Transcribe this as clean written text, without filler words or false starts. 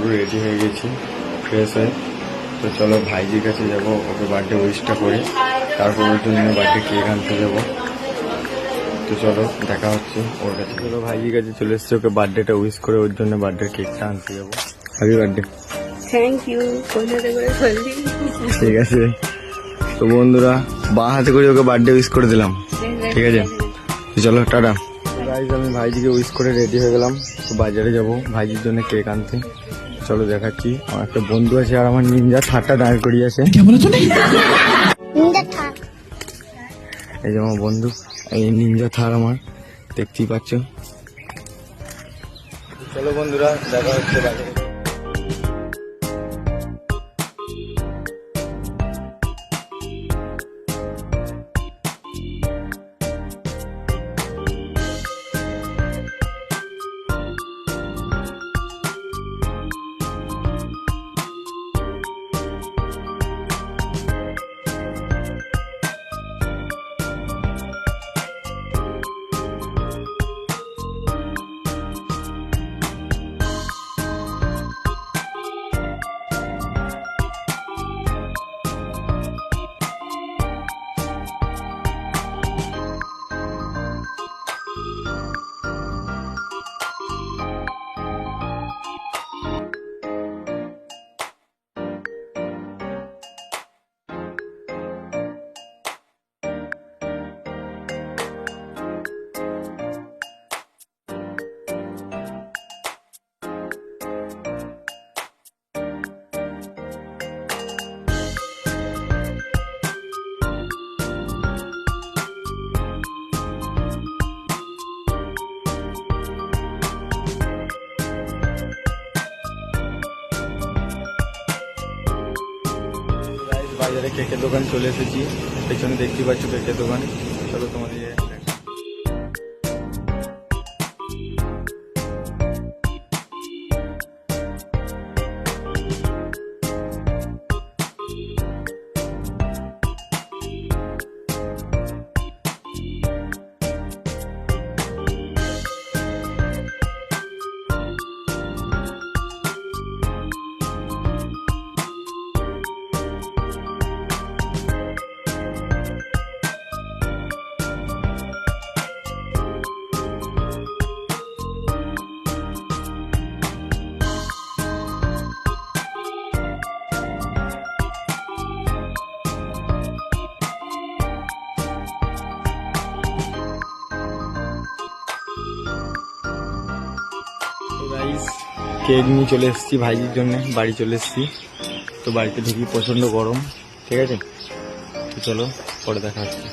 পুরো রেডি হয়ে গেছি ফ্রেশ হয়ে। তো চলো ভাইজির কাছে যাবো, ওকে বার্থডে উইশটা করে তারপর ওর জন্য বার্থডে কেক আনতে যাবো। তো চলো দেখা হচ্ছে ওর কাছে। চলো ভাইজির কাছে চলে এসছি, ওকে বার্থডেটা উইশ করে ওর জন্য বার্থডে কেকটা আনতে যাবো। Happy birthday. Thank you. ঠিক আছে, তো বন্ধুরা বাঁ হাতে করে ওকে বার্থডে উইশ করে দিলাম, ঠিক আছে? তো চলো টাটা। গাইজ আমি ভাইজিকে উইশ করে রেডি হয়ে গেলাম, তো বাজারে যাব ভাইজির জন্য কেক আনতে। চলো দেখাচ্ছি, আমার একটা বন্ধু আছে আর আমার নিনজা থারটা দাঁড় করিয়ে আছে। এই যে আমার বন্ধু, এই নিনজা থার আমার, দেখতেই পাচ্ছ। চলো বন্ধুরা দেখা হচ্ছে বাজারে। বাজারে কেকের দোকান চলে এসেছি, পেছনে দেখতে পাচ্ছ কেকের দোকান। চলো তোমাদের কেক নিয়ে চলে এসেছি ভাইজির জন্য, বাড়ি চলে এসেছি। তো বাড়িতে ঢুকি প্রচণ্ড গরম, ঠিক আছে? তো চলো পরে দেখা হচ্ছে।